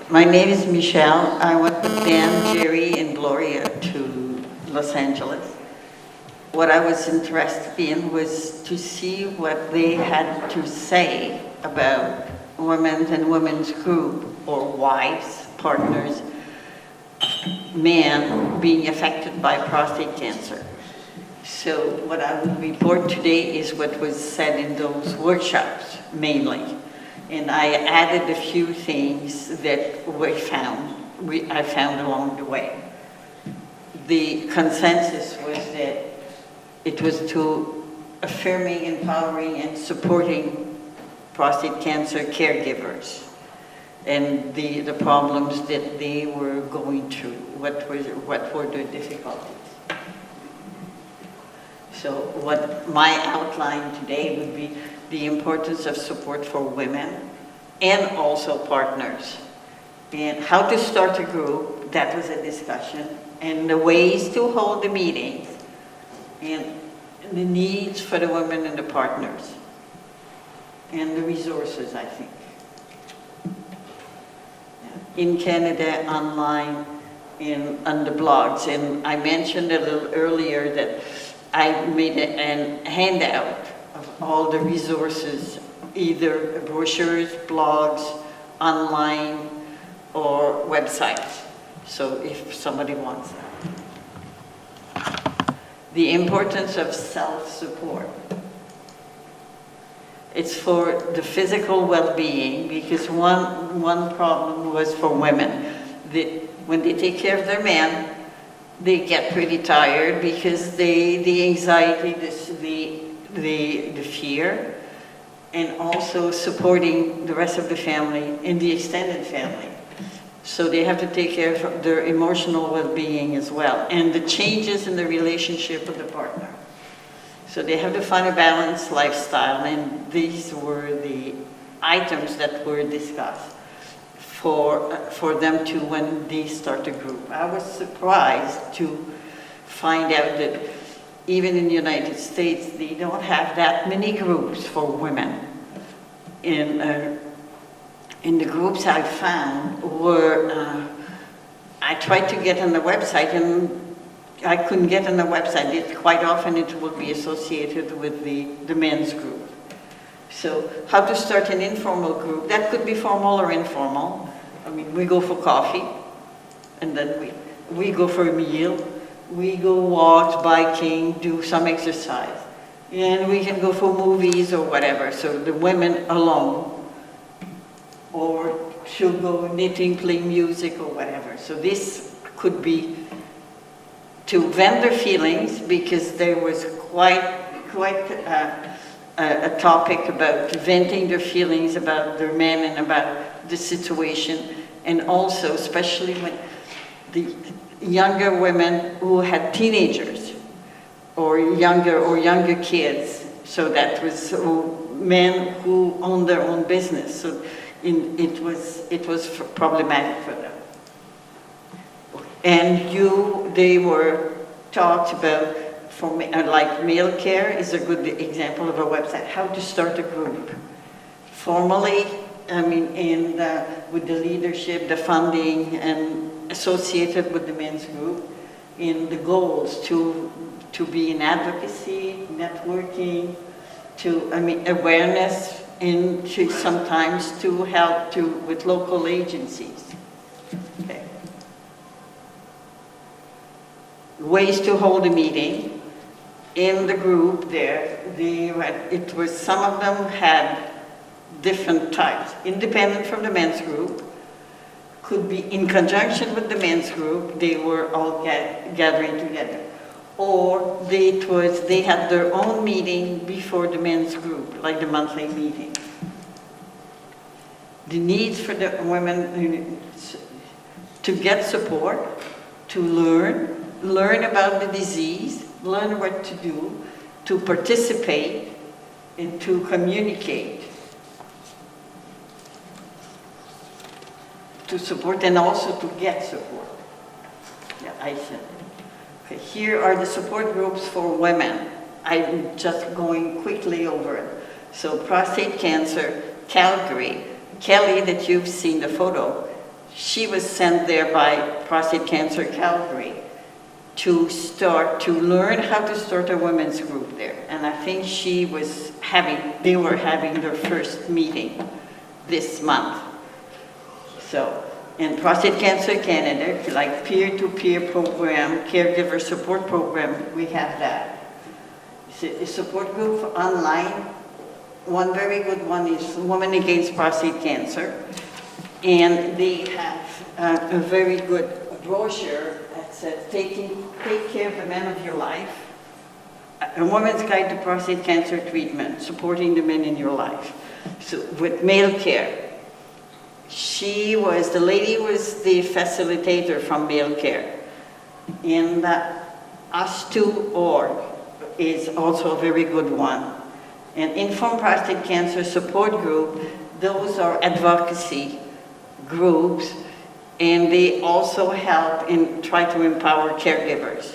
My name is Michelle. I went with Dan, Jerry, and Gloria to Los Angeles. What I was interested in was to see what they had to say about women and women's group, or wives, partners, men being affected by prostate cancer. So what I will report today is what was said in those workshops, mainly. And I added a few things that I found along the way. The consensus was that it was to affirming, empowering, and supporting prostate cancer caregivers and the problems that they were going through, what were the difficulties. So what my outline today would be the importance of support for women and also partners, and how to start a group, that was a discussion, and the ways to hold the meetings, and the needs for the women and the partners, and the resources, I think. In Canada, online, on the blogs, and I mentioned a little earlier that I made a handout of all the resources, either brochures, blogs, online, or websites. So if somebody wants that. The importance of self-support. It's for the physical well-being, because one problem was for women. When they take care of their men, they get pretty tired because the anxiety, the fear, and also supporting the rest of the family and the extended family. So they have to take care of their emotional well-being as well, and the changes in the relationship with the partner. So they have to find a balanced lifestyle, and these were the items that were discussed for them to, when they start a group. I was surprised to find out that even in the United States, they don't have that many groups for women. In the groups I found were, I tried to get on the website, and I couldn't get on the website. Quite often it would be associated with the men's group. So how to start an informal group, that could be formal or informal. I mean, we go for coffee, and then we go for a meal, we go walk, biking, do some exercise, and we can go for movies or whatever. So the women alone, or she'll go knitting, playing music or whatever. So this could be to vent their feelings, because there was quite a topic about venting their feelings about their men and about the situation, and also especially when the younger women who had teenagers or younger kids. So that was men who owned their own business. So it was problematic for them. And they were talked about, like male care is a good example of a website, how to start a group. Formally, I mean, with the leadership, the funding, and associated with the men's group, in the goals to be in advocacy, networking, awareness, and sometimes to help with local agencies. Okay. Ways to hold a meeting. In the group there, some of them had different types. Independent from the men's group, could be in conjunction with the men's group, they were all gathering together. Or they had their own meeting before the men's group, like the monthly meeting. The needs for the women to get support, to learn about the disease, learn what to do, to participate, and to communicate, to support, and also to get support. Yeah, I said it. Okay, here are the support groups for women. I'm just going quickly over it. So prostate cancer, Calgary. Kelly, that you've seen the photo, she was sent there by Prostate Cancer Calgary to learn how to start a women's group there. And I think they were having their first meeting this month. So, in Prostate Cancer Canada, like peer-to-peer program, caregiver support program, we have that. It's a support group online. One very good one is Women Against Prostate Cancer. And they have a very good brochure that says, take care of the men of your life, a woman's guide to prostate cancer treatment, supporting the men in your life. So with male care. The lady was the facilitator from male care. And us2.org is also a very good one. And Informal Prostate Cancer Support Group, those are advocacy groups, and they also help and try to empower caregivers.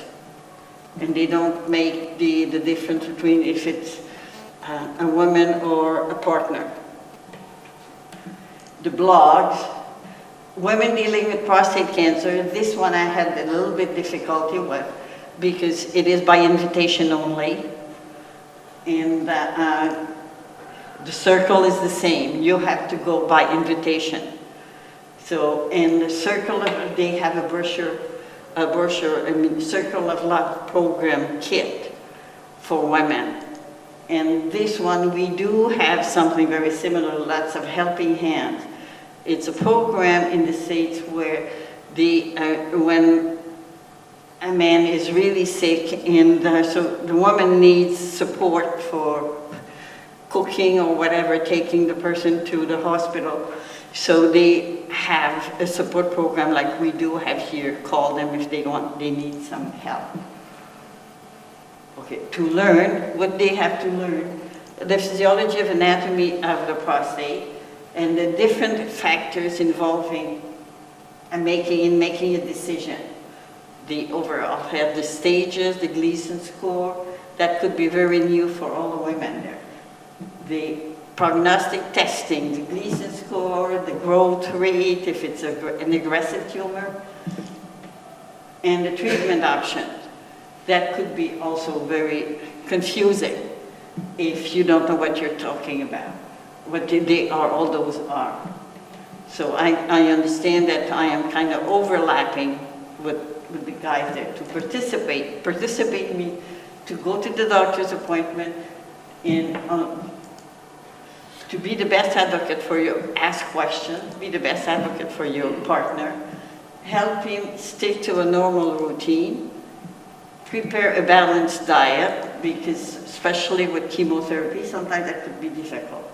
And they don't make the difference between if it's a woman or a partner. The blogs, Women Dealing with Prostate Cancer, this one I had a little bit difficulty with because it is by invitation only. And the circle is the same. You have to go by invitation. So in the Circle they have a brochure, Circle of Love program kit for women. And this one, we do have something very similar, lots of helping hands. It's a program in the States where when a man is really sick and so the woman needs support for cooking or whatever, taking the person to the hospital. So they have a support program like we do have here. Call them if they need some help. Okay, to learn what they have to learn, the physiology of anatomy of the prostate and the different factors involving making a decision. The overall have the stages, the Gleason score, that could be very new for all the women there. The prognostic testing, the Gleason score, the growth rate, if it's an aggressive tumor, and the treatment options. That could be also very confusing if you don't know what you're talking about, what all those are. So I understand that I am kind of overlapping with the guys there to participate me to go to the doctor's appointment and to be the best advocate for you, ask questions, be the best advocate for your partner, help him stick to a normal routine, prepare a balanced diet, because especially with chemotherapy, sometimes that could be difficult.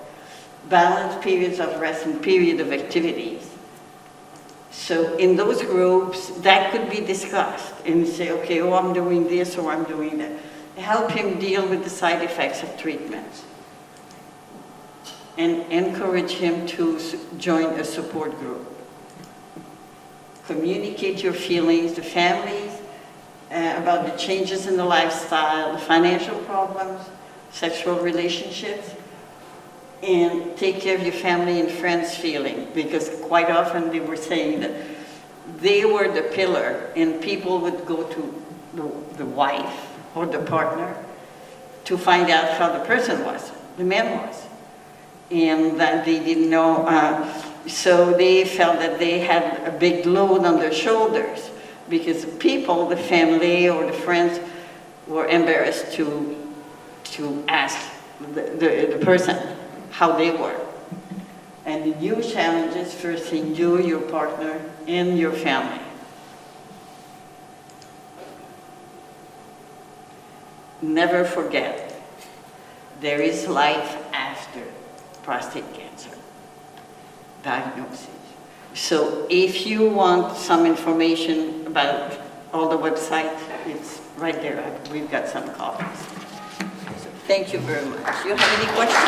Balanced periods of rest and period of activities. So in those groups, that could be discussed and say, okay, oh, I'm doing this or I'm doing that. Help him deal with the side effects of treatments. And encourage him to join a support group. Communicate your feelings to families about the changes in the lifestyle, the financial problems, sexual relationships, and take care of your family and friends' feeling, because quite often they were saying that they were the pillar and people would go to the wife or the partner to find out how the person was, the man was. And that they didn't know, so they felt that they had a big load on their shoulders because people, the family or the friends, were embarrassed to ask the person how they were. And the new challenges facing you, your partner, and your family. Never forget, there is life after prostate cancer diagnosis. So if you want some information about all the websites, it's right there. We've got some copies. So thank you very much. Do you have any questions?